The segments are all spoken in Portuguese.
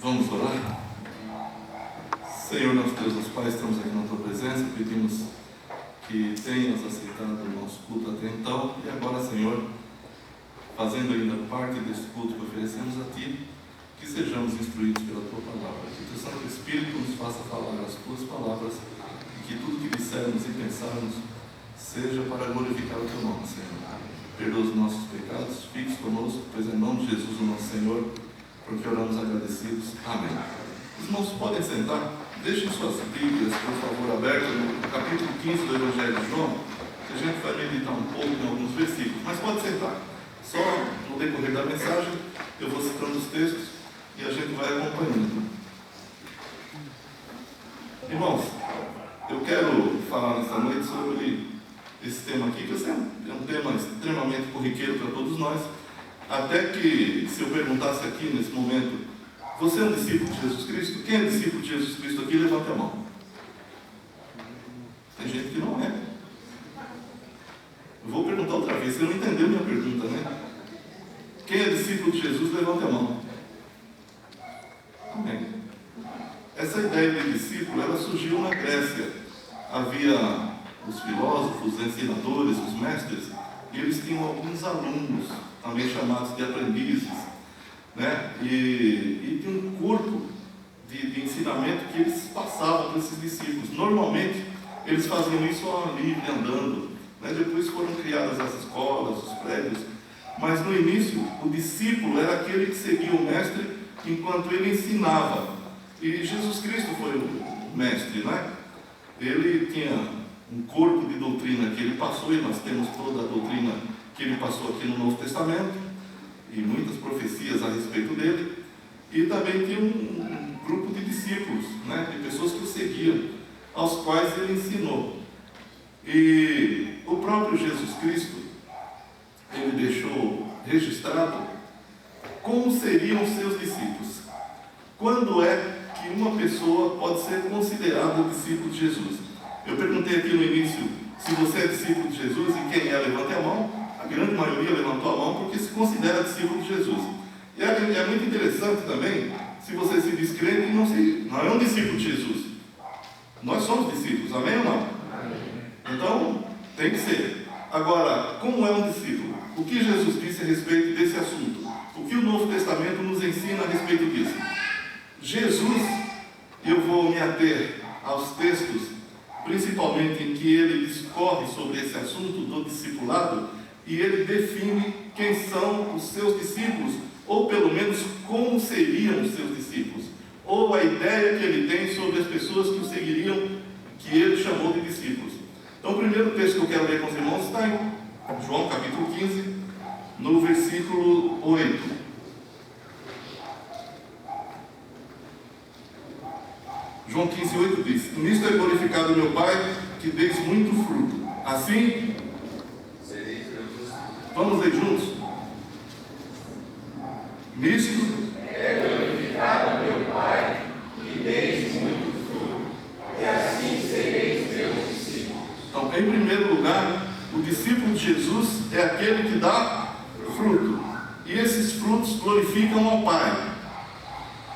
Vamos orar? Senhor, nosso Deus, nosso Pai, estamos aqui na Tua presença, pedimos que tenhas aceitado o nosso culto até então, e agora, Senhor, fazendo ainda parte desse culto que oferecemos a Ti, que sejamos instruídos pela Tua palavra, que o Santo Espírito nos faça falar as Tuas palavras, e que tudo que dissermos e pensarmos seja para glorificar o Teu nome, Senhor. Perdoa os nossos pecados, fique conosco, pois é em nome de Jesus, o nosso Senhor, porque oramos agradecidos. Amém. Os irmãos podem sentar, deixem suas Bíblias, por favor, abertas no capítulo 15 do Evangelho de João, que a gente vai meditar um pouco em alguns versículos, mas pode sentar. Só no decorrer da mensagem eu vou citando os textos e a gente vai acompanhando. Irmãos, eu quero falar nesta noite sobre esse tema aqui, que é um tema extremamente corriqueiro para todos nós, até que, se eu perguntasse aqui nesse momento, você é um discípulo de Jesus Cristo? Quem é discípulo de Jesus Cristo aqui? Levante a mão. Tem gente que não é. Eu vou perguntar outra vez, você não entendeu minha pergunta, né? Quem é discípulo de Jesus? Levante a mão. Amém. Essa ideia de discípulo, ela surgiu na Grécia. Havia os filósofos, os ensinadores, os mestres, e eles tinham alguns alunos, também chamados de aprendizes, né? E tinha um corpo de ensinamento que eles passavam para esses discípulos. Normalmente, eles faziam isso ao livre, andando, né? Depois foram criadas as escolas, os prédios, mas no início, o discípulo era aquele que seguia o mestre enquanto ele ensinava. E Jesus Cristo foi o mestre, né? Ele tinha um corpo de doutrina que ele passou, e nós temos toda a doutrina que ele passou aqui no Novo Testamento, e muitas profecias a respeito dele, e também tinha um grupo de discípulos, né, de pessoas que o seguiam, aos quais ele ensinou. E o próprio Jesus Cristo, ele deixou registrado como seriam os seus discípulos. Quando é que uma pessoa pode ser considerada discípulo de Jesus? Eu perguntei aqui no início se você é discípulo de Jesus, e quem é, levante a mão. A grande maioria levantou a mão porque se considera discípulo de Jesus. E é muito interessante também, se você se diz crente, não é um discípulo de Jesus. Nós somos discípulos, amém ou não? Então, tem que ser. Agora, como é um discípulo? O que Jesus disse a respeito desse assunto? O que o Novo Testamento nos ensina a respeito disso? Jesus, eu vou me ater aos textos, principalmente em que ele discorre sobre esse assunto do discipulado, e ele define quem são os seus discípulos, ou pelo menos como seriam os seus discípulos, ou a ideia que ele tem sobre as pessoas que o seguiriam, que ele chamou de discípulos. Então, o primeiro texto que eu quero ler com os irmãos está em João capítulo 15, no versículo 8. João 15, 8 diz: nisto é glorificado meu Pai, que deis muito fruto. Assim, vamos ler juntos? Nisto é glorificado meu Pai, que deis muito fruto, e assim sereis meus discípulos. Então, em primeiro lugar, o discípulo de Jesus é aquele que dá fruto, e esses frutos glorificam ao Pai.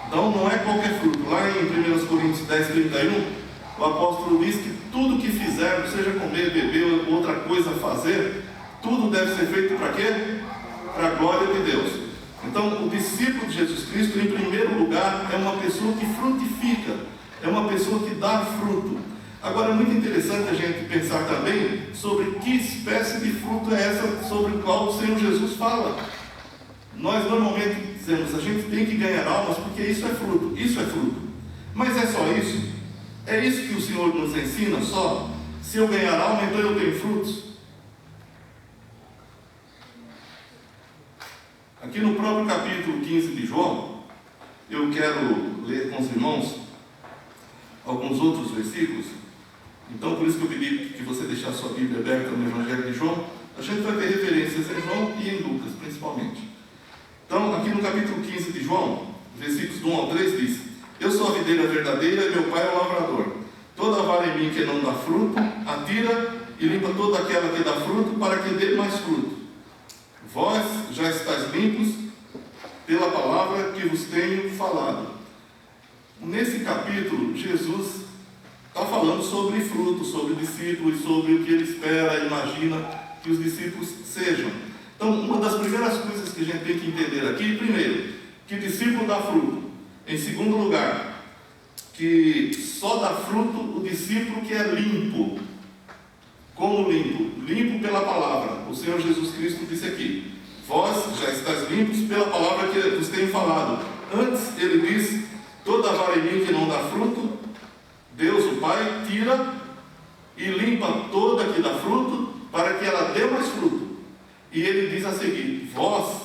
Então, não é qualquer fruto. Lá em 1 Coríntios 10, 31, o apóstolo diz que tudo que fizermos, seja comer, beber ou outra coisa fazer, tudo deve ser feito para quê? Para a glória de Deus. Então, o discípulo de Jesus Cristo, em primeiro lugar, é uma pessoa que frutifica, é uma pessoa que dá fruto. Agora, é muito interessante a gente pensar também sobre que espécie de fruto é essa sobre o qual o Senhor Jesus fala. Nós normalmente dizemos, a gente tem que ganhar almas porque isso é fruto, isso é fruto. Mas é só isso? É isso que o Senhor nos ensina só? Se eu ganhar alma, então eu tenho frutos? Aqui no próprio capítulo 15 de João, eu quero ler com os irmãos alguns outros versículos. Então, por isso que eu pedi que você deixasse sua Bíblia aberta no Evangelho de João. A gente vai ter referências em João e em Lucas, principalmente. Então, aqui no capítulo 15 de João, versículos do 1 ao 3, diz: eu sou a videira verdadeira e meu Pai é o lavrador. Toda vara em mim que não dá fruto, atira e limpa toda aquela que dá fruto, para que dê mais fruto. Vós já estáis limpos pela palavra que vos tenho falado. nesse capítulo, Jesus está falando sobre frutos, sobre discípulos, sobre o que ele espera, imagina que os discípulos sejam. Então, uma das primeiras coisas que a gente tem que entender aqui, primeiro, que discípulo dá fruto. Em segundo lugar, que só dá fruto o discípulo que é limpo. Como limpo? Limpo pela palavra. O Senhor Jesus Cristo disse aqui: vós já estáis limpos pela palavra que vos tenho falado. Antes ele diz: toda vara em mim que não dá fruto, Deus o Pai tira e limpa toda que dá fruto, para que ela dê mais fruto. E ele diz a seguir: vós,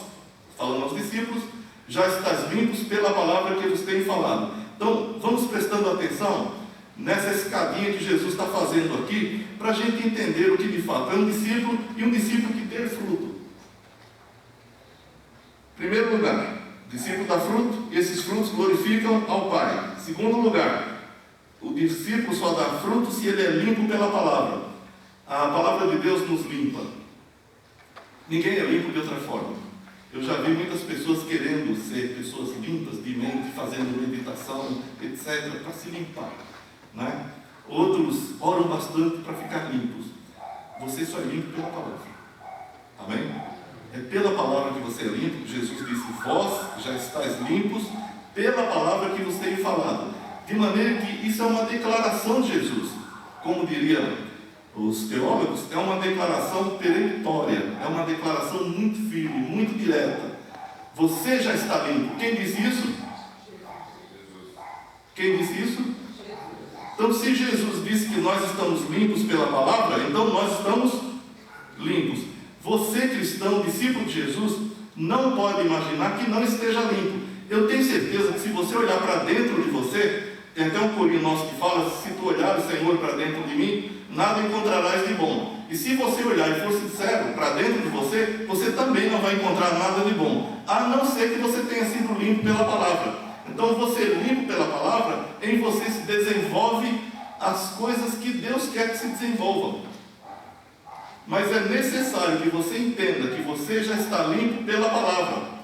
falando aos discípulos, já estáis limpos pela palavra que vos tenho falado. Então, vamos prestando atenção nessa escadinha que Jesus está fazendo aqui, para a gente entender o que de fato é um discípulo e um discípulo que dê fruto. Primeiro lugar, o discípulo dá fruto e esses frutos glorificam ao Pai. Segundo lugar, o discípulo só dá fruto se ele é limpo pela palavra. A palavra de Deus nos limpa. Ninguém é limpo de outra forma. Eu já vi muitas pessoas querendo ser pessoas limpas de mente, fazendo meditação, etc., para se limpar, né? Outros oram bastante para ficar limpos. Você só é limpo pela palavra. Amém? É pela palavra que você é limpo. Jesus disse: vós já estáis limpos pela palavra que vos tenho falado. De maneira que isso é uma declaração de Jesus. Como diriam os teólogos, é uma declaração peremptória, é uma declaração muito firme, muito direta. Você já está limpo. Quem disse isso? Quem disse isso? Então, se Jesus disse que nós estamos limpos pela palavra, então nós estamos limpos. Você, cristão, discípulo de Jesus, não pode imaginar que não esteja limpo. Eu tenho certeza que se você olhar para dentro de você, tem até um corinho nosso que fala: se tu olhares, Senhor, para dentro de mim, nada encontrarás de bom. E se você olhar e for sincero para dentro de você, você também não vai encontrar nada de bom, a não ser que você tenha sido limpo pela palavra. Então, você limpo pela palavra, em você se desenvolve as coisas que Deus quer que se desenvolvam. Mas é necessário que você entenda que você já está limpo pela palavra.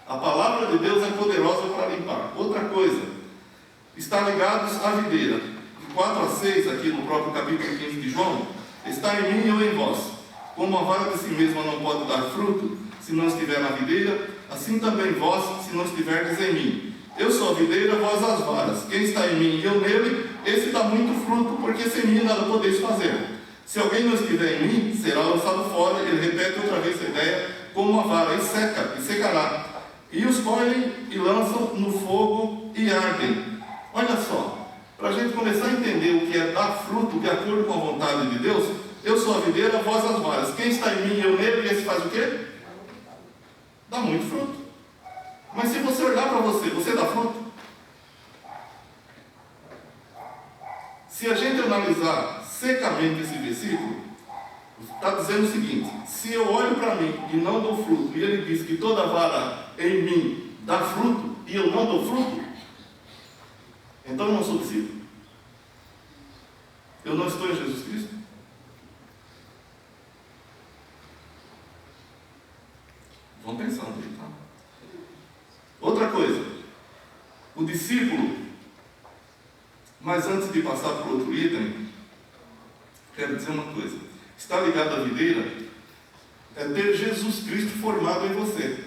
A palavra de Deus é poderosa para limpar. Outra coisa, está ligados à videira. De 4 a 6, aqui no próprio capítulo 15 de João: está em mim e eu em vós. Como a vara de si mesma não pode dar fruto se não estiver na videira, assim também vós, se não estiverdes em mim. Eu sou a videira, vós as varas. Quem está em mim e eu nele, esse dá muito fruto, porque sem mim nada podeis fazer. Se alguém não estiver em mim, será lançado fora. Ele repete outra vez a ideia: como a vara, e seca, e secará. E os colhem e lançam no fogo e ardem. Olha só, para a gente começar a entender o que é dar fruto de acordo com a vontade de Deus: eu sou a videira, vós as varas. Quem está em mim e eu nele, esse faz o quê? Dá muito fruto. Mas se você olhar para você, você dá fruto? Se a gente analisar secamente esse versículo, está dizendo o seguinte: se eu olho para mim e não dou fruto, e ele diz que toda vara em mim dá fruto, e eu não dou fruto, então eu não sou discípulo. Eu não estou em Jesus Cristo. Vão pensando aí, tá? Outra coisa, o discípulo, mas antes de passar para outro item, quero dizer uma coisa: está ligado à videira é ter Jesus Cristo formado em você.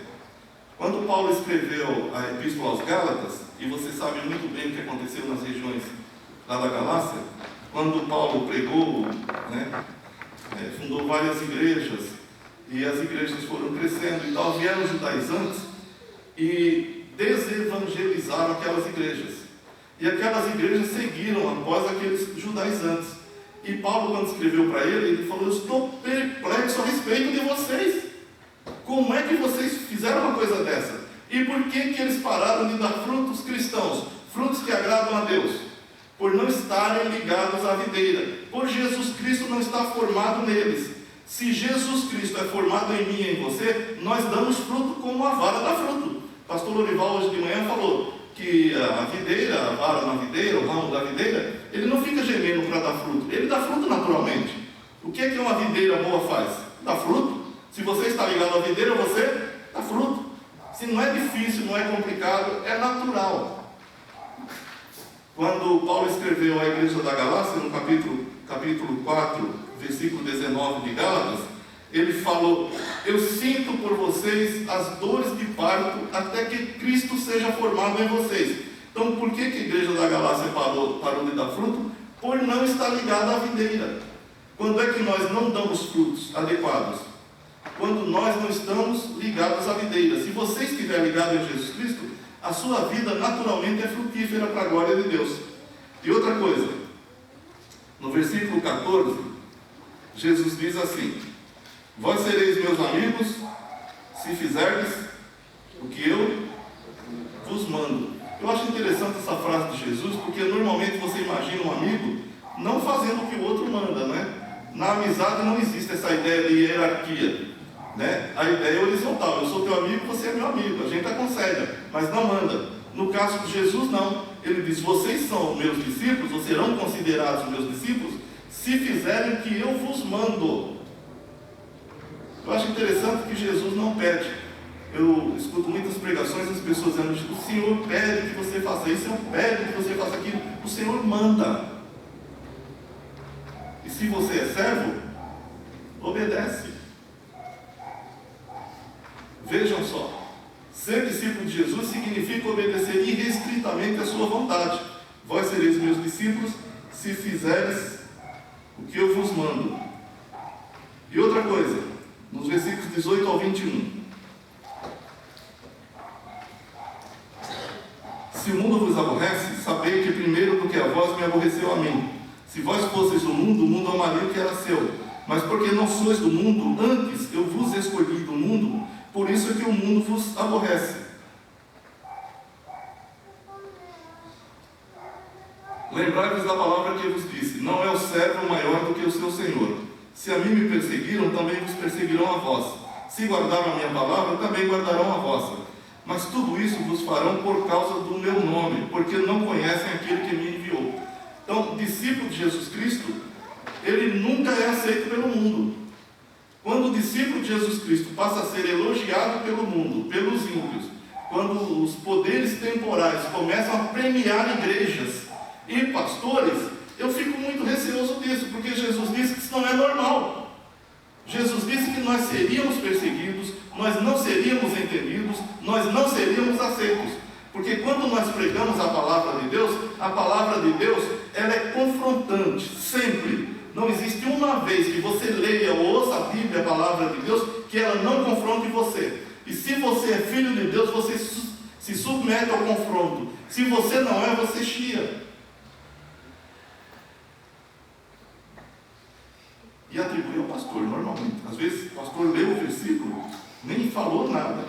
Quando Paulo escreveu a Epístola aos Gálatas, e você sabe muito bem o que aconteceu nas regiões lá da Galácia, quando Paulo pregou, né, fundou várias igrejas, e as igrejas foram crescendo e tal, vieram os judaizantes e desevangelizaram aquelas igrejas. E aquelas igrejas seguiram após aqueles judaizantes. E Paulo, quando escreveu para ele falou: eu estou perplexo a respeito de vocês. Como é que vocês fizeram uma coisa dessa? E por que eles pararam de dar frutos cristãos? Frutos que agradam a Deus? Por não estarem ligados à videira. Por Jesus Cristo não estar formado neles. Se Jesus Cristo é formado em mim e em você, nós damos fruto como a vara dá fruto. O pastor Lorival hoje de manhã falou que a videira, a vara na videira, o ramo da videira, ele não fica gemendo para dar fruto, ele dá fruto naturalmente. O que é que uma videira boa faz? Dá fruto. Se você está ligado à videira, você dá fruto. Se não é difícil, não é complicado, é natural. Quando Paulo escreveu à igreja da Galácia, no capítulo 4, versículo 19 de Gálatas, ele falou: eu sinto por vocês as dores de parto até que Cristo seja formado em vocês. Então, por que a igreja da Galácia parou de dar fruto? Por não estar ligada à videira. Quando é que nós não damos frutos adequados? Quando nós não estamos ligados à videira. Se você estiver ligado em Jesus Cristo, a sua vida naturalmente é frutífera para a glória de Deus. E outra coisa, no versículo 14, Jesus diz assim: vós sereis meus amigos se fizerdes o que eu vos mando. Eu acho interessante essa frase de Jesus, porque normalmente você imagina um amigo não fazendo o que o outro manda, né? Na amizade não existe essa ideia de hierarquia, né? A ideia é horizontal: eu sou teu amigo, você é meu amigo, a gente aconselha, mas não manda. No caso de Jesus, não. Ele diz: vocês são meus discípulos, ou serão considerados meus discípulos, se fizerem o que eu vos mando. Eu acho interessante que Jesus não pede. Eu escuto muitas pregações das pessoas dizendo: o Senhor pede que você faça isso, o Senhor pede que você faça aquilo. O Senhor manda. E se você é servo, obedece. Vejam só, ser discípulo de Jesus significa obedecer irrestritamente a sua vontade. Vós sereis meus discípulos se fizeres o que eu vos mando. E outra coisa, nos versículos 18 ao 21. Se o mundo vos aborrece, sabei que primeiro do que a vós me aborreceu a mim. Se vós fosseis do mundo amaria o que era seu. Mas porque não sois do mundo, antes eu vos escolhi do mundo, por isso é que o mundo vos aborrece. Lembrai-vos da palavra que eu vos disse: não é o servo maior do que o seu senhor. Se a mim me perseguiram, também vos perseguirão a vós. Se guardaram a minha palavra, também guardarão a vossa. Mas tudo isso vos farão por causa do meu nome, porque não conhecem aquele que me enviou. Então, discípulo de Jesus Cristo, ele nunca é aceito pelo mundo. Quando o discípulo de Jesus Cristo passa a ser elogiado pelo mundo, pelos ímpios, quando os poderes temporais começam a premiar igrejas e pastores, eu fico muito receoso disso, porque Jesus disse que isso não é normal. Jesus disse que nós seríamos perseguidos, nós não seríamos entendidos, nós não seríamos aceitos. Porque quando nós pregamos a palavra de Deus ela é confrontante, sempre. Não existe uma vez que você leia ou ouça a Bíblia, a palavra de Deus, que ela não confronte você. E se você é filho de Deus, você se submete ao confronto. Se você não é, você chia. E atribui ao pastor, normalmente. Às vezes o pastor leu o versículo, nem falou nada,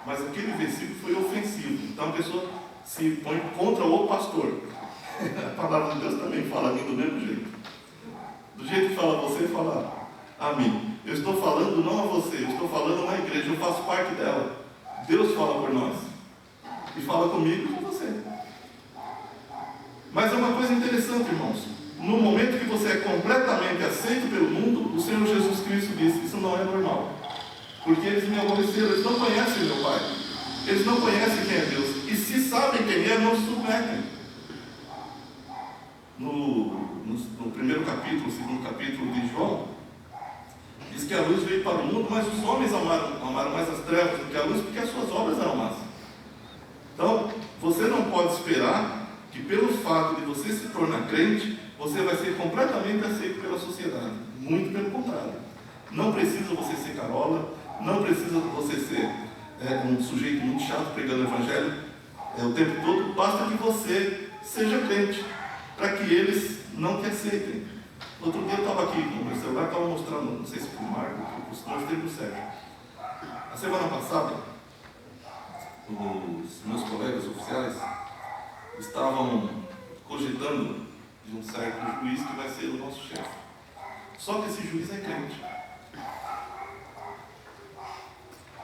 mas aquele versículo foi ofensivo. Então a pessoa se põe contra o pastor. A palavra de Deus também fala a mim do mesmo jeito. Do jeito que fala você, fala a mim. Eu estou falando não a você, eu estou falando na igreja, eu faço parte dela. Deus fala por nós. E fala comigo e com você. Mas é uma coisa interessante, irmãos. No momento que você é completamente aceito pelo mundo, o Senhor Jesus Cristo disse: isso não é normal. Porque eles me aborreceram, eles não conhecem meu Pai. Eles não conhecem quem é Deus. E se sabem quem é, não se submetem. No primeiro capítulo, segundo capítulo de João, diz que a luz veio para o mundo, mas os homens amaram mais as trevas do que a luz, porque as suas obras eram más. Então, você não pode esperar que pelo fato de você se tornar crente, você vai ser completamente aceito pela sociedade. Muito pelo contrário. Não precisa você ser carola, não precisa você ser um sujeito muito chato pregando o evangelho o tempo todo. Basta que você seja crente, para que eles não te aceitem. Outro dia eu estava aqui com o meu celular, estava mostrando, não sei se foi o Marco, nós temos o Sérgio. A semana passada, os meus colegas oficiais estavam cogitando de um certo juiz que vai ser o nosso chefe. Só que esse juiz é crente.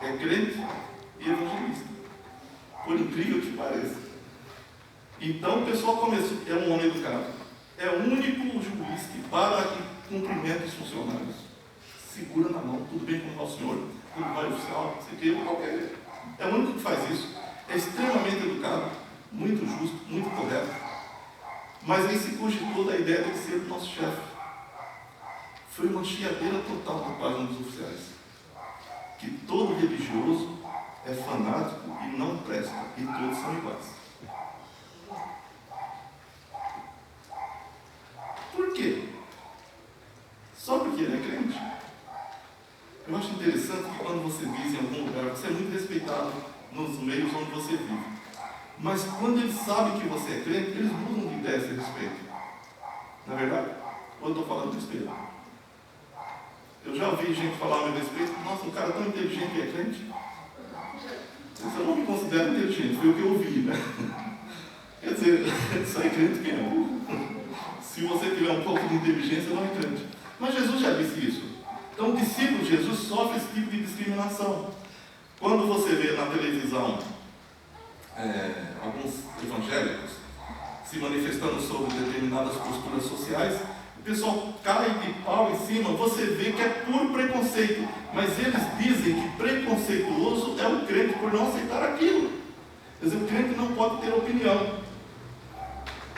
É crente e evangelista. Por incrível que pareça. Então o pessoal começou, é um homem educado. É o único juiz que para e cumprimenta os funcionários. Segura na mão, tudo bem com o senhor, tudo vai oficial, não sei o que, qualquer. É o único que faz isso. É extremamente educado, muito justo, muito correto. Mas aí se cogitou da ideia de ser o nosso chefe. Foi uma chiadeira total por parte dos oficiais. Que todo religioso é fanático e não presta, e todos são iguais. Por quê? Só porque ele é crente? Eu acho interessante que quando você diz em algum lugar, você é muito respeitado nos meios onde você vive. Mas quando eles sabem que você é crente, eles mudam de ideia a esse respeito. Não é verdade? Ou eu estou falando besteira? Eu já ouvi gente falar a meu respeito, nossa, um cara tão inteligente que é crente. Eu não me considero inteligente, foi o que eu ouvi, né? Quer dizer, só é crente quem é burro. Se você tiver um pouco de inteligência, não é crente. Mas Jesus já disse isso. Então o discípulo de Jesus sofre esse tipo de discriminação. Quando você vê na televisão alguns evangélicos se manifestando sobre determinadas posturas sociais, o pessoal cai de pau em cima, você vê que é puro preconceito, mas eles dizem que preconceituoso é o crente por não aceitar aquilo. Quer dizer, o crente não pode ter opinião.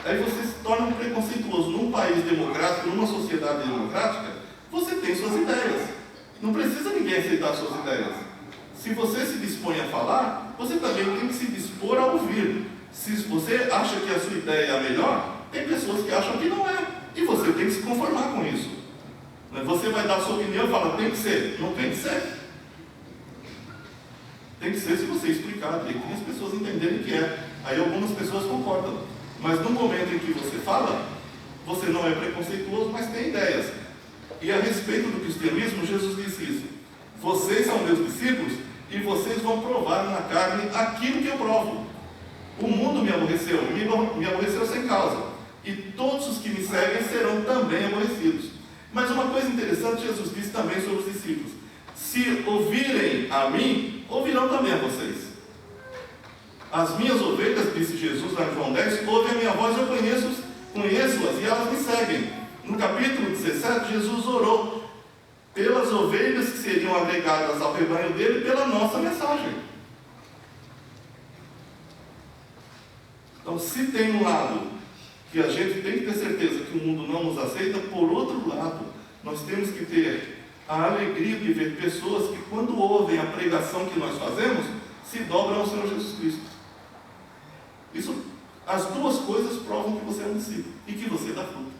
Aí você se torna um preconceituoso. Num país democrático, numa sociedade democrática, você tem suas ideias. Não precisa ninguém aceitar suas ideias. Se você se dispõe a falar, você também tem que se dispor a ouvir. Se você acha que a sua ideia é a melhor, tem pessoas que acham que não é. E você tem que se conformar com isso. Você vai dar a sua opinião e fala, tem que ser. Não tem que ser. Tem que ser se você explicar, tem que as pessoas entenderem que é. Aí algumas pessoas concordam. Mas no momento em que você fala, você não é preconceituoso, mas tem ideias. E a respeito do cristianismo, Jesus disse isso. Vocês são meus discípulos e vocês vão provar na carne aquilo que eu provo. O mundo me aborreceu sem causa. E todos os que me seguem serão também aborrecidos. Mas uma coisa interessante, Jesus disse também sobre os discípulos. Se ouvirem a mim, ouvirão também a vocês. As minhas ovelhas, disse Jesus lá em João 10, ouvem a minha voz, eu conheço-as e elas me seguem. No capítulo 17, Jesus orou pelas ovelhas que seriam agregadas ao rebanho dele pela nossa mensagem. Então, se tem um lado que a gente tem que ter certeza que o mundo não nos aceita, por outro lado, nós temos que ter a alegria de ver pessoas que, quando ouvem a pregação que nós fazemos, se dobram ao Senhor Jesus Cristo. Isso, as duas coisas provam que você é um discípulo e que você dá fruto.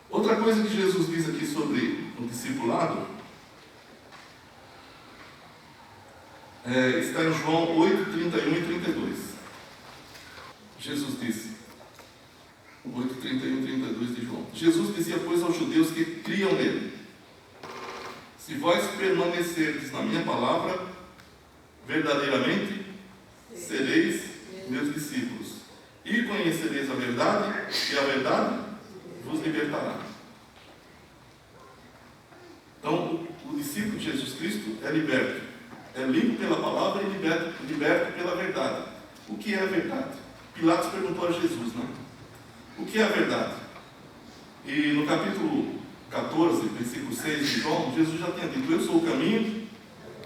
Outra coisa que Jesus diz aqui sobre o discipulado está em João 8, 31 e 32. Jesus disse, 8, 31 e 32 de João. Jesus dizia, pois, aos judeus que criam nele: se vós permanecerdes na minha palavra, verdadeiramente sereis meus discípulos, e conhecereis a verdade, e a verdade vos libertará. Então, o discípulo de Jesus Cristo é liberto, é limpo pela palavra e liberto pela verdade. O que é a verdade? Pilatos perguntou a Jesus, né? O que é a verdade? E no capítulo 14, versículo 6 de João, Jesus já tinha dito, eu sou o caminho,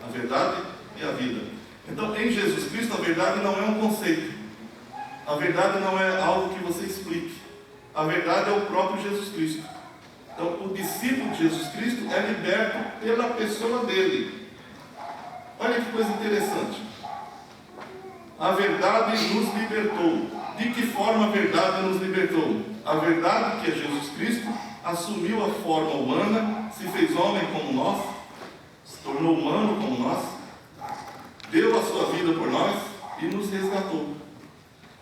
a verdade e a vida. Então, em Jesus Cristo, a verdade não é um conceito. A verdade não é algo que você explique. A verdade é o próprio Jesus Cristo. Então, o discípulo de Jesus Cristo é liberto pela pessoa dele. Olha que coisa interessante. A verdade nos libertou. De que forma a verdade nos libertou? A verdade, que é Jesus Cristo, assumiu a forma humana, se fez homem como nós, se tornou humano como nós, deu a sua vida por nós e nos resgatou.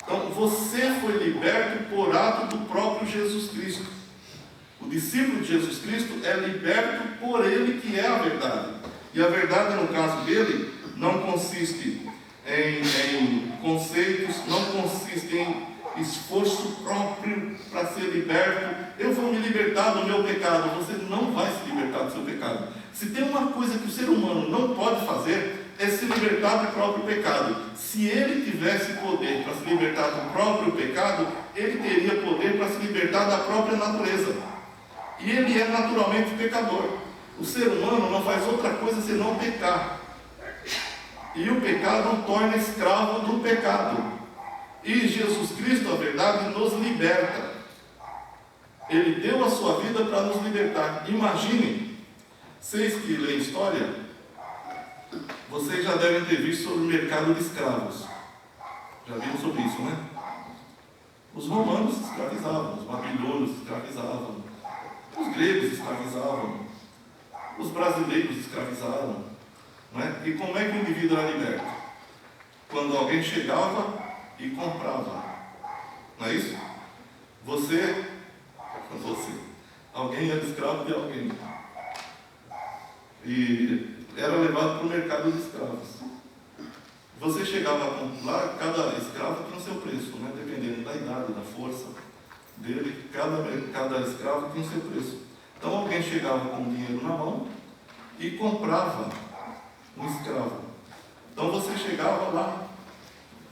Então, você foi liberto por ato do próprio Jesus Cristo. O discípulo de Jesus Cristo é liberto por ele, que é a verdade. E a verdade, no caso dele, não consiste em conceitos, não consiste em esforço próprio para ser liberto. Eu vou me libertar do meu pecado. Você não vai se libertar do seu pecado. Se tem uma coisa que o ser humano não pode fazer, é se libertar do próprio pecado. Se ele tivesse poder para se libertar do próprio pecado, ele teria poder para se libertar da própria natureza. E ele é naturalmente pecador. O ser humano não faz outra coisa senão pecar. E o pecado o torna escravo do pecado. E Jesus Cristo, a verdade, nos liberta. Ele deu a sua vida para nos libertar. Imaginem, vocês que leem história, vocês já devem ter visto sobre o mercado de escravos. Já viram sobre isso, né? Os romanos escravizavam, os babilônios escravizavam, os gregos escravizavam, os brasileiros escravizaram. Não é? E como é que o indivíduo era liberto? Quando alguém chegava e comprava. Não é isso? Alguém era escravo de alguém. E era levado para o mercado de escravos. Você chegava lá, cada escravo tinha o seu preço, né? Dependendo da idade, da força dele, cada escravo tinha o seu preço. Então alguém chegava com dinheiro na mão e comprava um escravo. Então você chegava lá,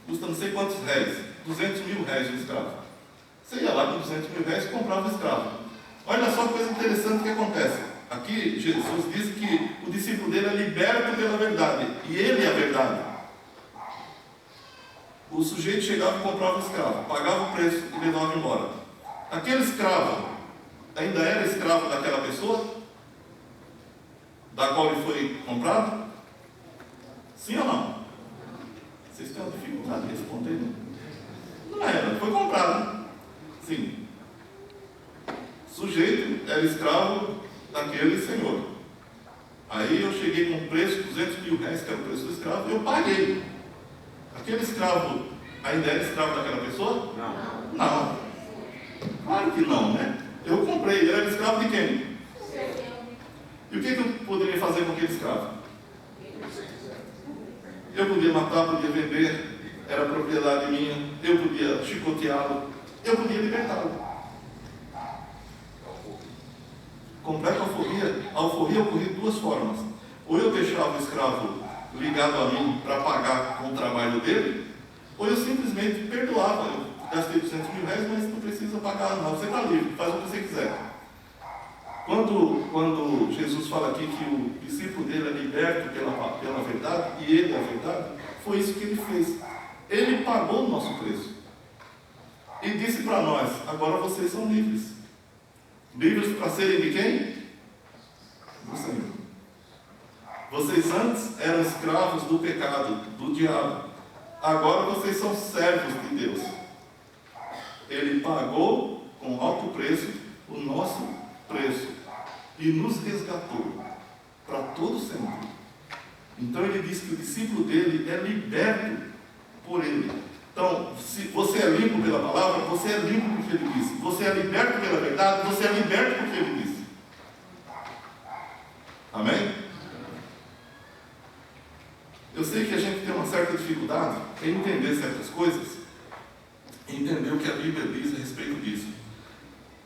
custa não sei quantos réis, 200 mil réis de escravo. Você ia lá com 200 mil réis e comprava um escravo. Olha só que coisa interessante que acontece. Aqui Jesus diz que o discípulo dele é liberto pela verdade, e ele é a verdade. O sujeito chegava e comprava o escravo, pagava o preço e levava embora. Aquele escravo ainda era escravo daquela pessoa da qual ele foi comprado? Sim ou não? Vocês têm uma dificuldade de responder? Não era, foi comprado. Sim. O sujeito era escravo daquele senhor. Aí eu cheguei com o preço, 200 mil réis, que era o preço do escravo, e eu paguei. Aquele escravo ainda era escravo daquela pessoa? Não. Não. Claro que não, né? Eu comprei, ele era escravo de quem? E o que eu poderia fazer com aquele escravo? Eu podia matar, podia vender, era propriedade minha, eu podia chicoteá-lo, eu podia libertá-lo. Completa alforria. A alforria ocorria de duas formas. Ou eu deixava o escravo ligado a mim para pagar com o trabalho dele, ou eu simplesmente perdoava. Eu gastei 200 mil réis, mas não precisa pagar não, você está livre, faz o que você quiser. Quando Jesus fala aqui que o discípulo dele é liberto pela verdade, e ele é a verdade, foi isso que ele fez. Ele pagou o nosso preço e disse para nós: agora vocês são livres. Livres para serem de quem? Do Senhor. Vocês antes eram escravos do pecado, do diabo. Agora vocês são servos de Deus. Ele pagou com alto preço o nosso preço e nos resgatou para todo sempre. Então ele diz que o discípulo dele é liberto por ele. Então, se você é limpo pela palavra, você é limpo porque ele disse. Você é liberto pela verdade, você é liberto porque ele disse. Amém? Eu sei que a gente tem uma certa dificuldade em entender certas coisas, entender o que a Bíblia diz a respeito disso.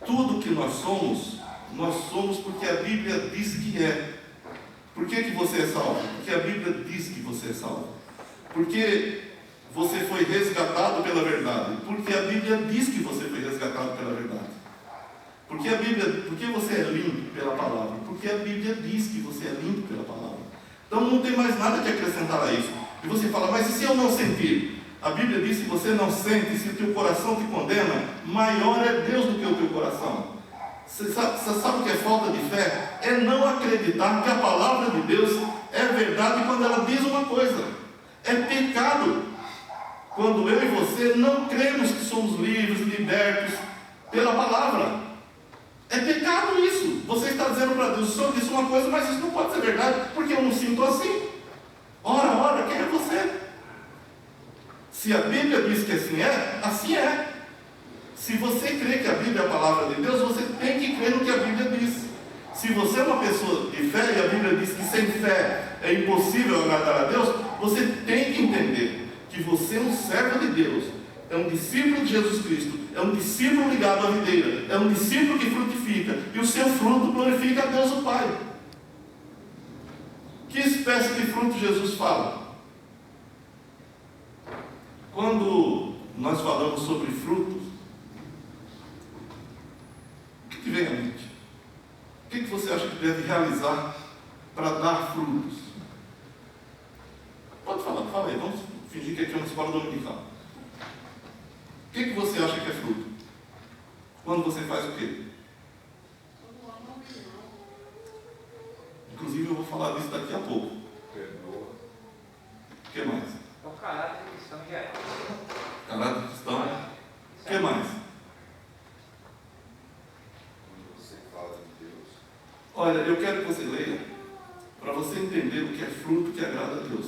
Tudo que nós somos porque a Bíblia diz que é. Por que você é salvo? Porque a Bíblia diz que você é salvo. Porque você foi resgatado pela verdade. Porque a Bíblia diz que você foi resgatado pela verdade. Porque você é limpo pela palavra. Porque a Bíblia diz que você é limpo pela palavra. Então não tem mais nada que acrescentar a isso. E você fala: mas e se eu não sentir? A Bíblia diz que se você não sente, se o teu coração te condena, maior é Deus do que o teu coração. Você sabe o que é falta de fé? É não acreditar que a palavra de Deus é verdade quando ela diz uma coisa. É pecado quando eu e você não cremos que somos livres, libertos pela palavra. É pecado isso. Você está dizendo para Deus: o Senhor disse uma coisa, mas isso não pode ser verdade, porque eu não sinto assim. Ora, quem é você? Se a Bíblia diz que assim é. Se você crê que a Bíblia é a palavra de Deus, você tem que crer no que a Bíblia diz. Se você é uma pessoa de fé e a Bíblia diz que sem fé é impossível agradar a Deus, você tem que entender que você é um servo de Deus, é um discípulo de Jesus Cristo, é um discípulo ligado à videira, é um discípulo que frutifica, e o seu fruto glorifica a Deus o Pai. Que espécie de fruto Jesus fala? Quando nós falamos sobre frutos, o que vem à mente? O que você acha que deve realizar para dar frutos? Pode falar, fala aí, vamos fingir que aqui é uma escola dominical. que você acha que é fruto? Quando você faz o quê? Inclusive eu vou falar disso daqui a pouco. Perdoa. O que mais? Então, caráter cristão já é. Caráter cristão. O que mais? Quando você fala de Deus. Olha, eu quero que você leia para você entender o que é fruto que agrada a Deus.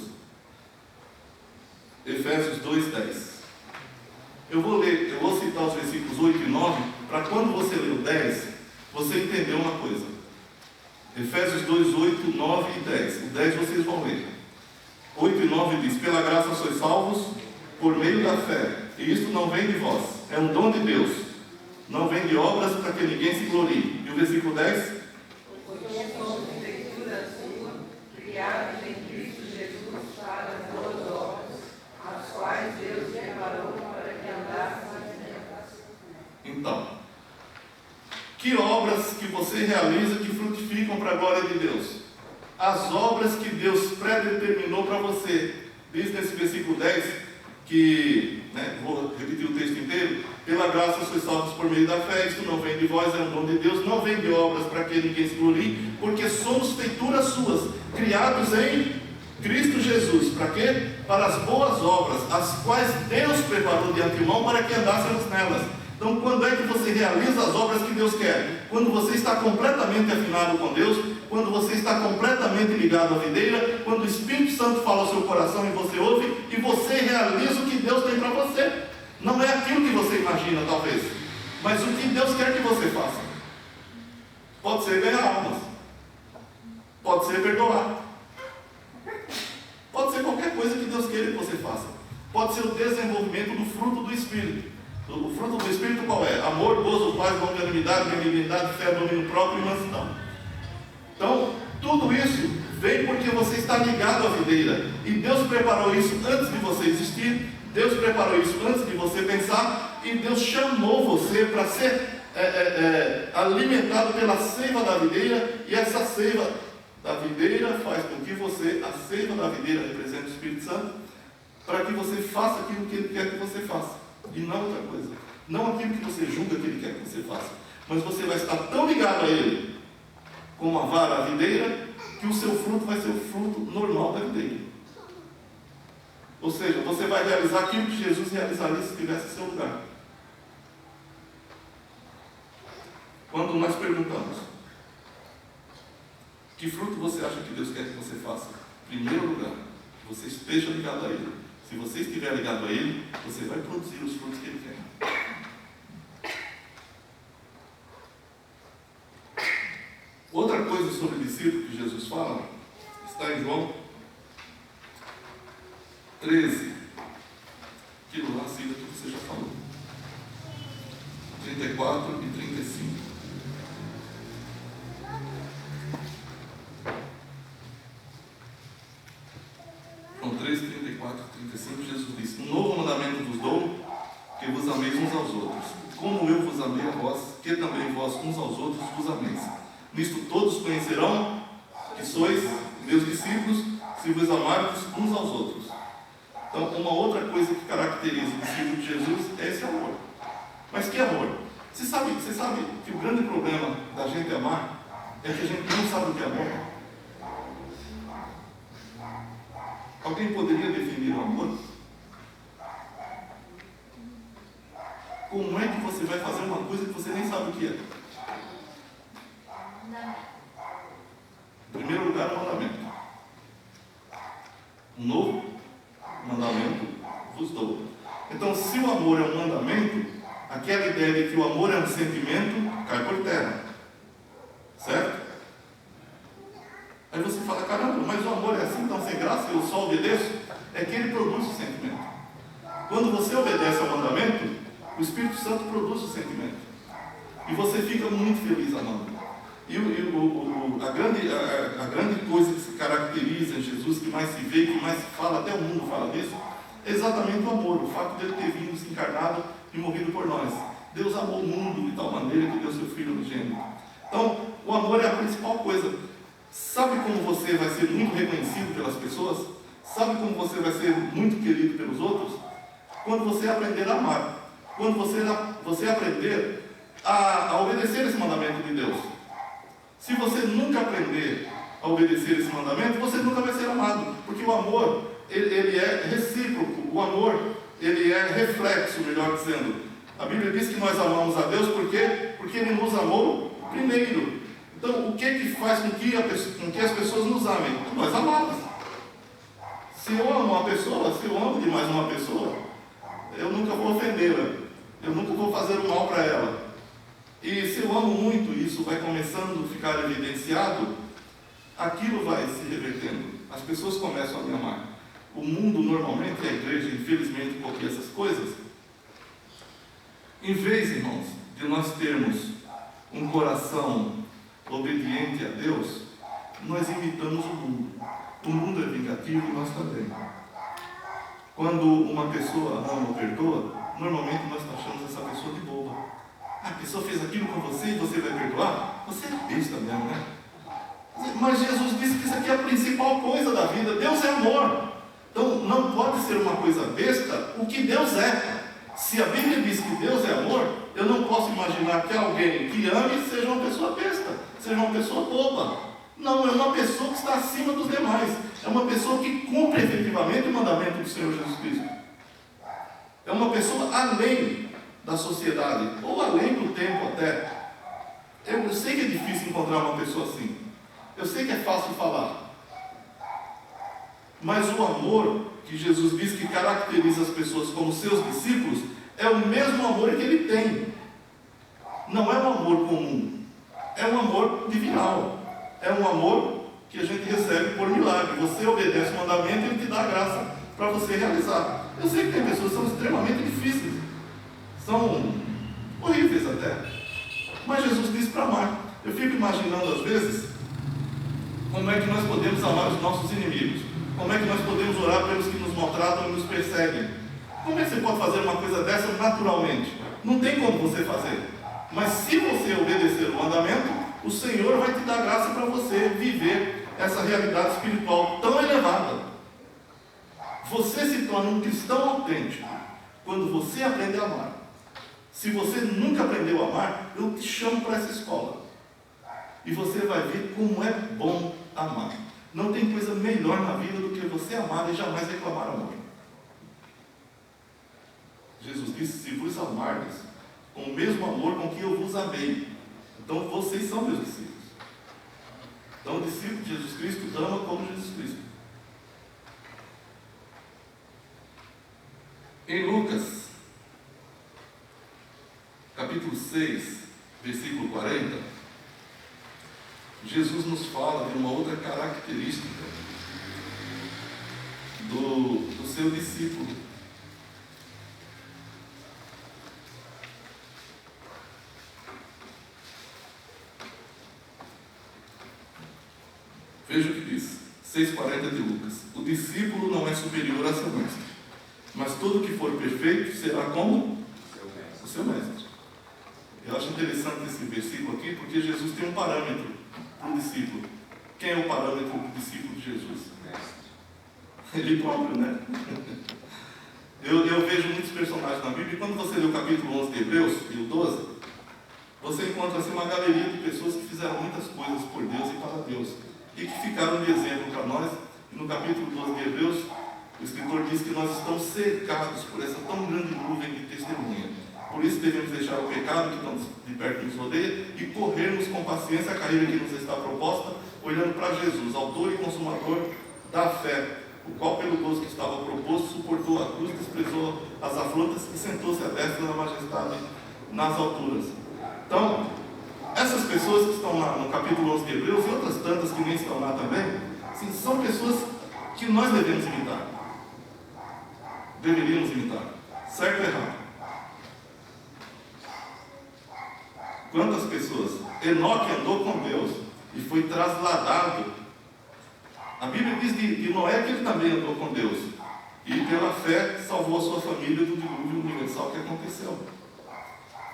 Efésios 2:10. Eu vou citar os versículos 8 e 9, para quando você ler o 10, você entender uma coisa. Efésios 2, 8, 9 e 10. O 10 vocês vão ler. 8 e 9 diz: pela graça sois salvos por meio da fé, e isto não vem de vós, é um dom de Deus, não vem de obras para que ninguém se glorie. E o versículo 10? Porque somos feitura sua, criados em Cristo Jesus para as boas obras, as quais Deus preparou para que andássemos nelas. Então, que obras que você realiza que frutificam para a glória de Deus? As obras que Deus predeterminou para você. Diz nesse versículo 10 que, vou repetir o texto inteiro: pela graça sois salvos por meio da fé, isto não vem de vós, é um dom de Deus, não vem de obras para que ninguém se glorie, porque somos feituras suas, criados em Cristo Jesus. Para quê? Para as boas obras, as quais Deus preparou de antemão para que andássemos nelas. Então, quando é que você realiza as obras que Deus quer? Quando você está completamente afinado com Deus, quando você está completamente ligado à videira, quando o Espírito Santo fala ao seu coração e você ouve, e você realiza o que Deus tem para você. Não é aquilo que você imagina, talvez, mas o que Deus quer que você faça. Pode ser ganhar almas, pode ser perdoar, pode ser qualquer coisa que Deus queira que você faça. Pode ser o desenvolvimento do fruto do Espírito. O fruto do Espírito qual é? Amor, gozo, paz, longanimidade, benignidade, fé, domínio próprio e mansidão. Então, tudo isso vem porque você está ligado à videira. E Deus preparou isso antes de você existir. Deus preparou isso antes de você pensar. E Deus chamou você para ser alimentado pela seiva da videira. E essa seiva da videira faz com que você, a seiva da videira representa o Espírito Santo, para que você faça aquilo que Ele quer que você faça. E não outra coisa. Não aquilo que você julga que Ele quer que você faça. Mas você vai estar tão ligado a Ele, como a vara à videira, que o seu fruto vai ser o fruto normal da videira. Ou seja, você vai realizar aquilo que Jesus realizaria se tivesse seu lugar. Quando nós perguntamos: que fruto você acha que Deus quer que você faça? Em primeiro lugar, que você esteja ligado a Ele. Se você estiver ligado a Ele, você vai produzir os frutos que Ele quer. Outra coisa sobre discípulo que Jesus fala está em João 13. Aquilo lá, cita que você já falou. 34 e 35. João 13, 34 e 35, Jesus disse: um novo mandamento vos dou, que vos ameis uns aos outros. Como eu vos amei a vós, que também vós uns aos outros vos ameis. Nisto todos conhecerão que sois meus discípulos, se vos amardes uns aos outros. Então, uma outra coisa que caracteriza o discípulo de Jesus é esse amor. Mas que amor? Você sabe que o grande problema da gente amar é que a gente não sabe o que é amor. Alguém poderia definir o amor? Como é que você vai fazer uma coisa que você nem sabe o que é? Em primeiro lugar, o mandamento. Um novo mandamento vos dou. Então, se o amor é um mandamento, aquela ideia de que o amor é um sentimento cai por terra. Certo? Aí você fala: caramba, mas o amor é assim tão sem graça, eu só obedeço? É que ele produz o sentimento. Quando você obedece ao mandamento, o Espírito Santo produz o sentimento. E você fica muito feliz amando. E a grande coisa que se caracteriza em Jesus, que mais se vê, que mais se fala, até o mundo fala disso, é exatamente o amor. O fato de Ele ter vindo, se encarnado e morrido por nós. Deus amou o mundo de tal maneira que deu seu Filho unigênito. Então, o amor é a principal coisa. Sabe como você vai ser muito reconhecido pelas pessoas? Sabe como você vai ser muito querido pelos outros? Quando você aprender a amar. quando você aprender a obedecer esse mandamento de Deus. Se você nunca aprender a obedecer esse mandamento, você nunca vai ser amado, porque o amor, ele é recíproco, o amor, ele é reflexo, melhor dizendo. A Bíblia diz que nós amamos a Deus porque Ele nos amou primeiro. Então, o que faz com que as pessoas nos amem? Nós amamos. Se eu amo uma pessoa, se eu amo demais uma pessoa, eu nunca vou ofendê-la, eu nunca vou fazer o mal para ela. E se eu amo muito, isso vai começando a ficar evidenciado, aquilo vai se revertendo. As pessoas começam a me amar. O mundo, normalmente, a igreja, infelizmente, copia essas coisas. Em vez, irmãos, de nós termos um coração obediente a Deus, nós imitamos o mundo. O mundo é vingativo e nós também. Quando uma pessoa ama ou perdoa, normalmente nós achamos essa pessoa de boba. A pessoa fez aquilo com você e você vai perdoar? Você é besta mesmo, né? Mas Jesus disse que isso aqui é a principal coisa da vida. Deus é amor. Então não pode ser uma coisa besta o que Deus é. Se a Bíblia diz que Deus é amor, eu não posso imaginar que alguém que ame seja uma pessoa besta, seja uma pessoa boba. Não, é uma pessoa que está acima dos demais. É uma pessoa que cumpre efetivamente o mandamento do Senhor Jesus Cristo. É uma pessoa além da sociedade, ou além do tempo até. Eu sei que é difícil encontrar uma pessoa assim. Eu sei que é fácil falar. Mas o amor que Jesus diz que caracteriza as pessoas como seus discípulos é o mesmo amor que Ele tem. Não é um amor comum. É um amor divinal. É um amor que a gente recebe por milagre. Você obedece o mandamento e Ele te dá a graça para você realizar. Eu sei que tem pessoas que são extremamente difíceis. São horríveis até. Mas Jesus disse para amar. Eu fico imaginando às vezes como é que nós podemos amar os nossos inimigos. Como é que nós podemos orar pelos que nos maltratam e nos perseguem. Como é que você pode fazer uma coisa dessa naturalmente? Não tem como você fazer. Mas se você obedecer o mandamento, o Senhor vai te dar graça para você viver essa realidade espiritual tão elevada. Você se torna um cristão autêntico quando você aprende a amar. Se você nunca aprendeu a amar, eu te chamo para essa escola. E você vai ver como é bom amar. Não tem coisa melhor na vida do que você amar e jamais reclamar amor. Jesus disse: se vos amardes com o mesmo amor com que eu vos amei, então vocês são meus discípulos. Então o discípulo de Jesus Cristo ama como Jesus Cristo. Em Lucas, capítulo 6, versículo 40, Jesus nos fala de uma outra característica do seu discípulo. Veja o que diz, 6,40 de Lucas. O discípulo não é superior a seu mestre, mas todo que for perfeito será como? O seu mestre. Eu acho interessante esse versículo aqui, porque Jesus tem um parâmetro para o discípulo. Quem é o parâmetro do discípulo de Jesus? Ele próprio, né? Eu vejo muitos personagens na Bíblia, e quando você lê o capítulo 11 de Hebreus e o 12, você encontra assim uma galeria de pessoas que fizeram muitas coisas por Deus e para Deus, e que ficaram de exemplo para nós. E no capítulo 12 de Hebreus, o escritor diz que nós estamos cercados por essa tão grande nuvem de testemunha. Por isso devemos deixar o pecado que tão de perto nos rodeia e corrermos com paciência a carreira que nos está proposta, olhando para Jesus, autor e consumador da fé, o qual pelo gozo que estava proposto suportou a cruz, desprezou as afrontas e sentou-se à destra da majestade nas alturas. Então, essas pessoas que estão lá no capítulo 11 de Hebreus e outras tantas que nem estão lá também, assim, são pessoas que nós devemos imitar. Deveríamos imitar. Certo ou errado? Quantas pessoas? Enoque andou com Deus e foi trasladado. A Bíblia diz de Noé que ele também andou com Deus. E pela fé salvou a sua família do dilúvio universal que aconteceu.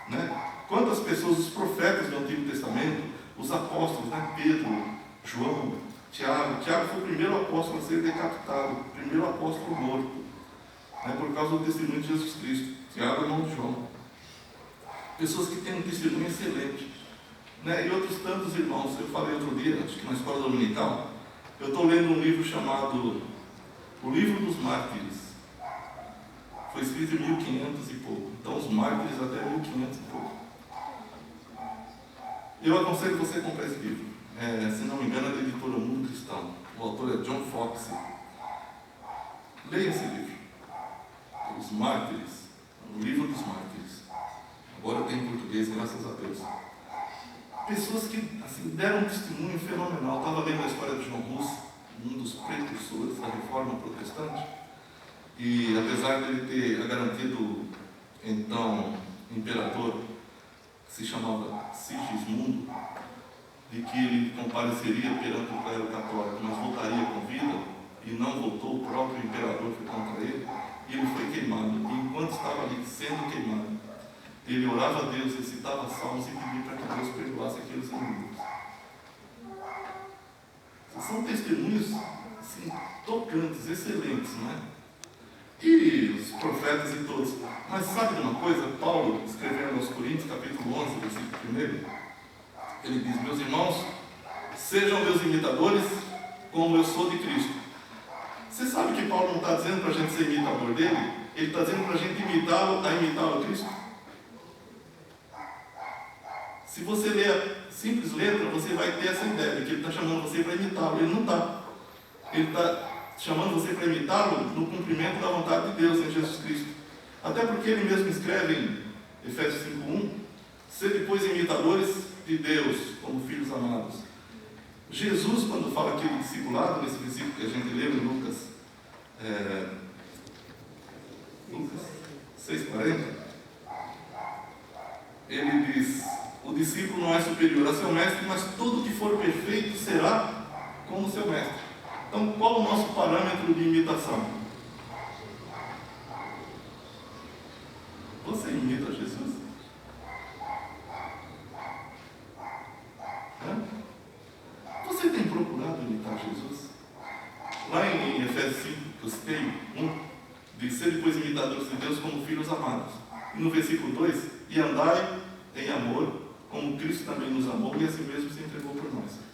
Né? Quantas pessoas, os profetas do Antigo Testamento, os apóstolos, né? Pedro, João, Tiago. Tiago foi o primeiro apóstolo a ser decapitado, o primeiro apóstolo morto, né? Por causa do testemunho de Jesus Cristo. Tiago é irmão de João. pessoas que têm um testemunho excelente, né? E outros tantos irmãos. Eu falei outro dia, acho que na escola dominical, eu estou lendo um livro chamado O Livro dos Mártires. Foi escrito em 1500 e pouco. Então, os mártires até 1500 e pouco. Eu aconselho você a comprar esse livro. Se não me engano, é da editora Mundo Cristão. O autor é John Foxe. Leia esse livro. Os Mártires. O Livro dos Mártires. Agora tem em português, graças a Deus. Pessoas que assim, deram um testemunho fenomenal. Estava lendo a história de João Hus, um dos precursores da Reforma Protestante. E apesar de ele ter garantido, então, imperador, que se chamava Sigismundo, de que ele compareceria perante o clero católico, mas voltaria com vida, e não voltou, o próprio imperador foi contra ele, e ele foi queimado. E enquanto estava ali sendo queimado, ele orava a Deus, recitava salmos e pedia para que Deus perdoasse aqueles inimigos. São testemunhos assim, tocantes, excelentes, não é? E os profetas e todos. Mas sabe de uma coisa? Paulo, escrevendo aos Coríntios, capítulo 11, versículo 1, ele diz: meus irmãos, sejam meus imitadores, como eu sou de Cristo. Você sabe que Paulo não está dizendo para a gente ser imitador dele? Ele está dizendo para a gente imitá-lo, a imitá-lo a Cristo. Se você ler a simples letra, você vai ter essa ideia de que ele está chamando você para imitá-lo. Ele não está. Ele está chamando você para imitá-lo no cumprimento da vontade de Deus em Jesus Cristo. Até porque ele mesmo escreve em Efésios 5:1: sede, pois, imitadores de Deus como filhos amados. Jesus, quando fala aqui do discipulado, nesse versículo que a gente leu em Lucas 6:40, ele diz: o discípulo não é superior a seu mestre, mas todo que for perfeito será como seu mestre. Então, qual o nosso parâmetro de imitação? Você imita Jesus? Você tem procurado imitar Jesus? Lá em Efésios 5, que eu citei, 1, diz: sede, pois, imitadores de Deus como filhos amados. E no versículo 2: e andai em amor, como Cristo também nos amou e assim mesmo se entregou por nós.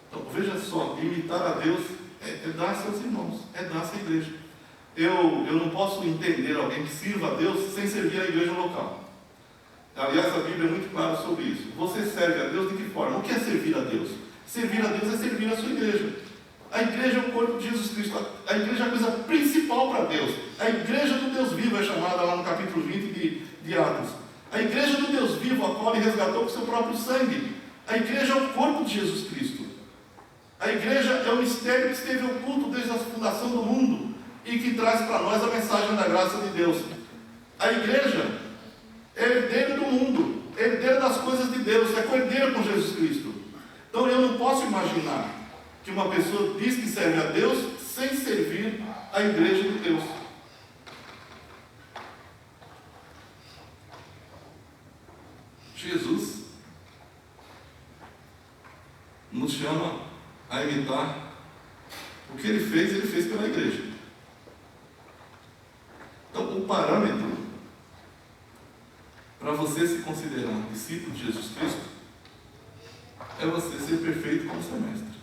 Então, veja só, imitar a Deus é dar a seus irmãos, é dar a sua igreja. Eu não posso entender alguém que sirva a Deus sem servir a igreja local. Aliás, a Bíblia é muito clara sobre isso. Você serve a Deus de que forma? O que é servir a Deus? Servir a Deus é servir a sua igreja. A igreja é o corpo de Jesus Cristo. A igreja é a coisa principal para Deus. A igreja do Deus vivo é chamada lá no capítulo 20 de Atos. A igreja do Deus vivo, a qual ele resgatou com seu próprio sangue. A igreja é o corpo de Jesus Cristo. A igreja é o mistério que esteve oculto desde a fundação do mundo e que traz para nós a mensagem da graça de Deus. A igreja é herdeiro do mundo, herdeiro das coisas de Deus, é co-herdeiro com Jesus Cristo. Então eu não posso imaginar que uma pessoa diz que serve a Deus sem servir a igreja de Deus. Jesus nos chama a imitar o que ele fez pela igreja. Então, o parâmetro para você se considerar um discípulo de Jesus Cristo é você ser perfeito como seu mestre.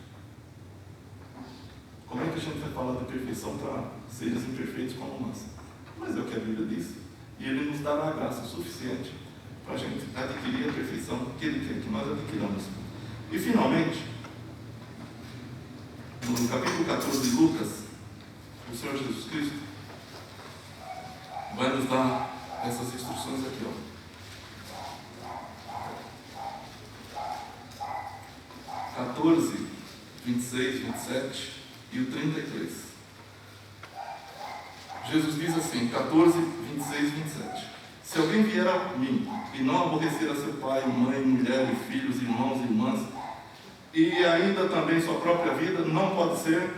Como é que a gente vai falar de perfeição para seres imperfeitos como nós? Mas é o que a Bíblia diz. E ele nos dará a graça suficiente para a gente adquirir a perfeição que ele quer que nós adquiramos. E finalmente, no capítulo 14 de Lucas, o Senhor Jesus Cristo vai nos dar essas instruções aqui, ó. 14, 26, 27 e o 33. Jesus diz assim, 14, 26 e 27. Se alguém vier a mim e não aborrecer a seu pai, mãe, mulher, e filhos, irmãos e irmãs, e ainda também sua própria vida, não pode ser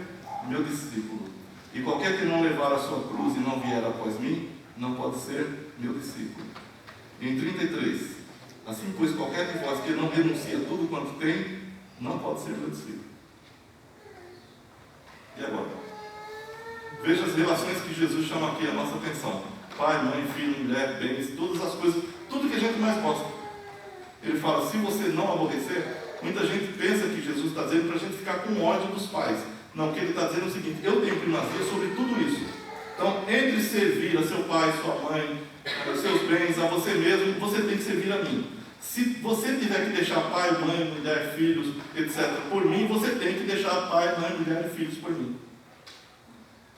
meu discípulo. E qualquer que não levar a sua cruz e não vier após mim, não pode ser meu discípulo. E em 33, assim pois qualquer de vós que não renuncia tudo quanto tem, não pode ser meu discípulo. E agora? Veja as relações que Jesus chama aqui a nossa atenção. Pai, mãe, filho, mulher, bens, todas as coisas, tudo que a gente mais gosta. Ele fala, se você não aborrecer, muita gente pensa que Jesus está dizendo para a gente ficar com ódio dos pais. Não, o que ele está dizendo é o seguinte, eu tenho primazia sobre tudo isso. Então, entre servir a seu pai, sua mãe, a seus bens, a você mesmo, você tem que servir a mim. Se você tiver que deixar pai, mãe, mulher, filhos, etc., por mim, você tem que deixar pai, mãe, mulher e filhos por mim.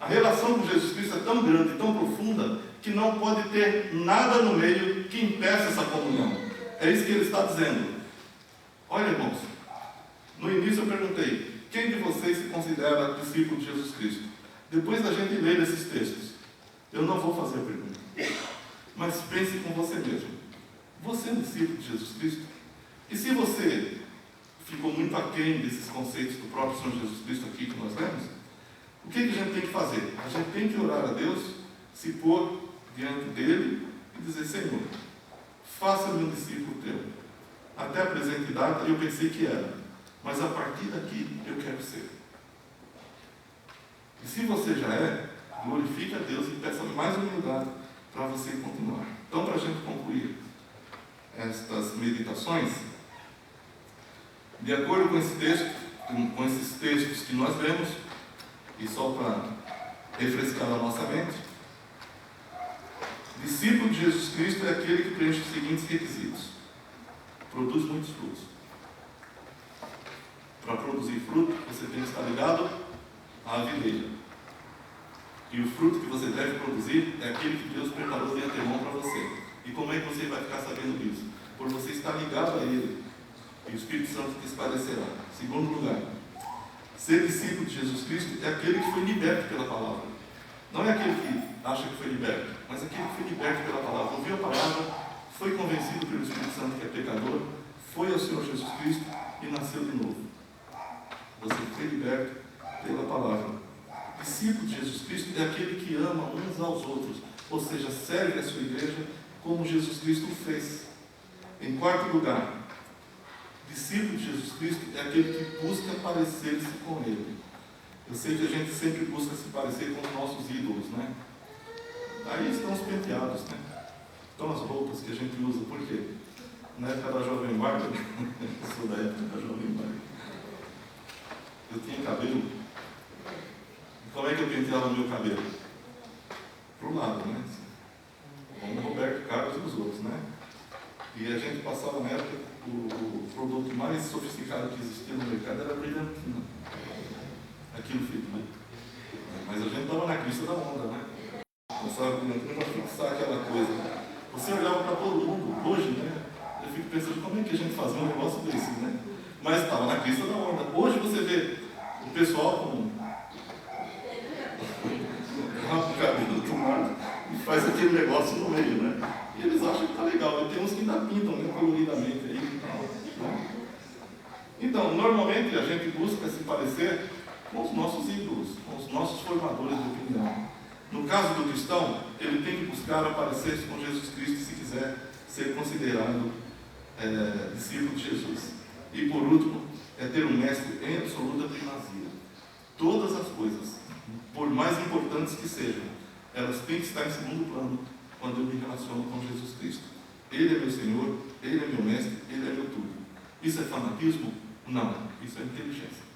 A relação com Jesus Cristo é tão grande, tão profunda, que não pode ter nada no meio que impeça essa comunhão. É isso que ele está dizendo. Olha, irmãos, no início eu perguntei, quem de vocês se considera discípulo de Jesus Cristo? Depois da gente ler esses textos, eu não vou fazer a pergunta, mas pense com você mesmo. Você é um discípulo de Jesus Cristo? E se você ficou muito aquém desses conceitos do próprio Senhor Jesus Cristo aqui que nós lemos, o que a gente tem que fazer? A gente tem que orar a Deus, se pôr diante dele e dizer, Senhor, faça-me um discípulo teu. Até a presente data eu pensei que era, mas a partir daqui eu quero ser. E se você já é, glorifique a Deus e peça mais humildade para você continuar. Então, para a gente concluir estas meditações, de acordo com esse texto, com esses textos que nós lemos, e só para refrescar a nossa mente, discípulo de Jesus Cristo é aquele que preenche os seguintes requisitos: produz muitos frutos. Para produzir fruto, você tem que estar ligado à videira. E o fruto que você deve produzir é aquele que Deus preparou de antemão para você. E como é que você vai ficar sabendo disso? Por você estar ligado a Ele. E o Espírito Santo te esclarecerá. Segundo lugar, ser discípulo de Jesus Cristo é aquele que foi liberto pela palavra. Não é aquele que acha que foi liberto, mas aquele que foi liberto pela palavra. Ouviu a palavra, foi convencido pelo Espírito Santo que é pecador, foi ao Senhor Jesus Cristo e nasceu de novo. Você foi liberto pela palavra. Discípulo de Jesus Cristo é aquele que ama uns aos outros, ou seja, serve a sua igreja como Jesus Cristo o fez. Em quarto lugar, discípulo de Jesus Cristo é aquele que busca parecer-se com Ele. Eu sei que a gente sempre busca se parecer com os nossos ídolos, né? Aí estão os penteados, né? Estão as roupas que a gente usa. Por quê? Na época da Jovem Guarda, eu sou da época da Jovem Guarda, eu tinha cabelo. E como é que eu penteava o meu cabelo? Pro lado, né? Como o Roberto Carlos e os outros, né? E a gente passava na época, o produto mais sofisticado que existia no mercado era a brilhantina. Aquilo feito, né? Mas a gente estava na crista da onda, né? Passava a brilhantina para fixar aquela coisa. Você olhava para todo mundo, hoje, né? Eu fico pensando, como é que a gente fazia um negócio desse, né? Mas estava na crista da onda. Hoje você vê o pessoal com o cabelo tomado e faz aquele negócio no meio, né? E eles acham que está legal. E tem uns que ainda pintam, né, coloridamente aí e tal, né? Então, normalmente a gente busca se parecer com os nossos ídolos, com os nossos formadores de opinião. No caso do cristão, ele tem que buscar aparecer-se com Jesus Cristo se quiser ser considerado discípulo de Jesus. E por último, é ter um mestre em absoluta primazia. Todas as coisas, por mais importantes que sejam, elas têm que estar em segundo plano quando eu me relaciono com Jesus Cristo. Ele é meu Senhor, Ele é meu mestre, Ele é meu tudo. Isso é fanatismo? Não, isso é inteligência.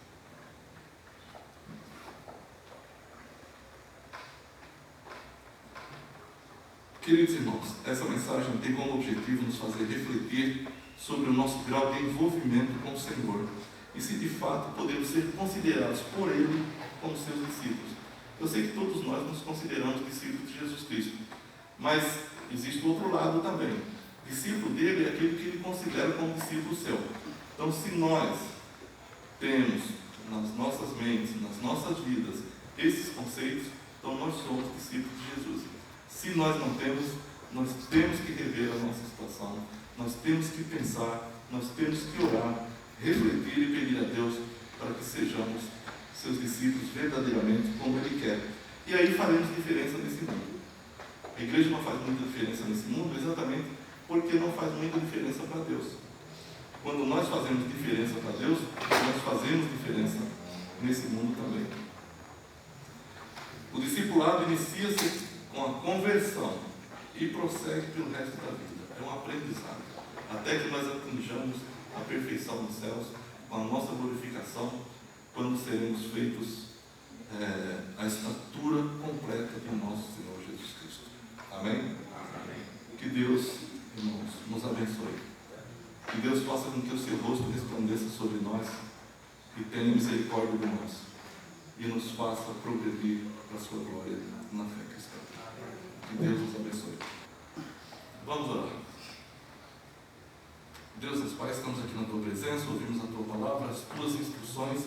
Queridos irmãos, essa mensagem tem como objetivo nos fazer refletir sobre o nosso grau de envolvimento com o Senhor e se de fato podemos ser considerados por Ele como seus discípulos. Eu sei que todos nós nos consideramos discípulos de Jesus Cristo, mas existe o outro lado também. Discípulo dele é aquele que ele considera como discípulo seu. Então, se nós temos nas nossas mentes, nas nossas vidas, esses conceitos, então nós somos discípulos de Jesus. Se nós não temos, nós temos que rever a nossa situação, nós temos que pensar, nós temos que orar, refletir e pedir a Deus para que sejamos seus discípulos verdadeiramente como Ele quer. E aí faremos diferença nesse mundo. A igreja não faz muita diferença nesse mundo exatamente porque não faz muita diferença para Deus. Quando nós fazemos diferença para Deus, nós fazemos diferença nesse mundo também. O discipulado inicia-se com a conversão e prossegue pelo resto da vida. é um aprendizado, até que nós atinjamos a perfeição nos céus, com a nossa glorificação, quando seremos feitos a estatura completa do nosso Senhor Jesus Cristo. Amém? Amém. Que Deus, irmãos, nos abençoe. Que Deus faça com que o seu rosto resplandeça sobre nós e tenha misericórdia de nós e nos faça progredir para a sua glória na fé cristã. Que Deus nos abençoe. Vamos orar. Deus dos Pais, estamos aqui na Tua presença, ouvimos a Tua palavra, as Tuas instruções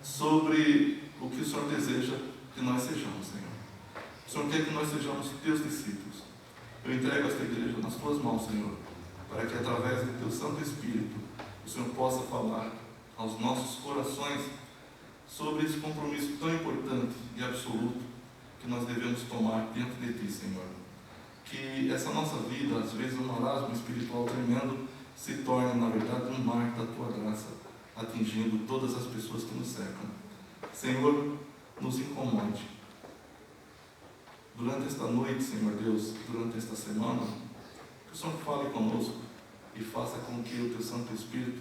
sobre o que o Senhor deseja que nós sejamos, Senhor. O Senhor quer que nós sejamos Teus discípulos. Eu entrego esta igreja nas Tuas mãos, Senhor, para que através do Teu Santo Espírito o Senhor possa falar aos nossos corações sobre esse compromisso tão importante e absoluto que nós devemos tomar diante de Ti, Senhor. Que essa nossa vida, às vezes um marasmo espiritual tremendo, se torne, na verdade, um mar da Tua graça, atingindo todas as pessoas que nos cercam. Senhor, nos incomode. Durante esta noite, Senhor Deus, durante esta semana, que o Senhor fale conosco e faça com que o Teu Santo Espírito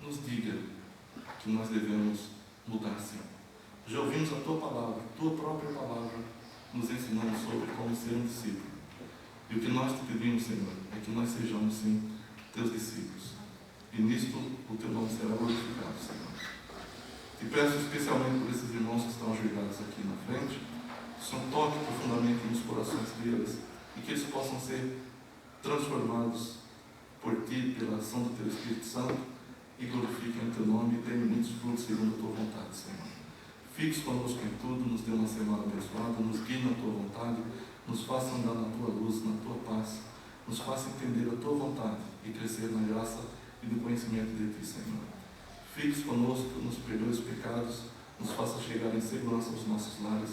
nos diga que nós devemos mudar, sim. Já ouvimos a Tua palavra, Tua própria palavra, nos ensinando sobre como ser um discípulo. E o que nós te pedimos, Senhor, é que nós sejamos, sim, Teus discípulos. E nisto o Teu nome será glorificado, Senhor. Te peço especialmente por esses irmãos que estão ajoelhados aqui na frente, que o Senhor toque profundamente nos corações deles e que eles possam ser transformados por Ti, pela ação do Teu Espírito Santo, e glorifiquem o Teu nome e tenham muitos frutos segundo a Tua vontade, Senhor. Fixe conosco em tudo, nos dê uma semana abençoada, nos guie na Tua vontade, nos faça andar na Tua luz, na Tua paz, nos faça entender a Tua vontade e crescer na graça e no conhecimento de Ti, Senhor. Fixe conosco, nos perdoe os pecados, nos faça chegar em segurança aos nossos lares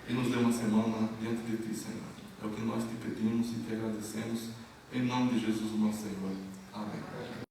e nos dê uma semana diante de Ti, Senhor. É o que nós Te pedimos e Te agradecemos, em nome de Jesus, o nosso Senhor. Amém.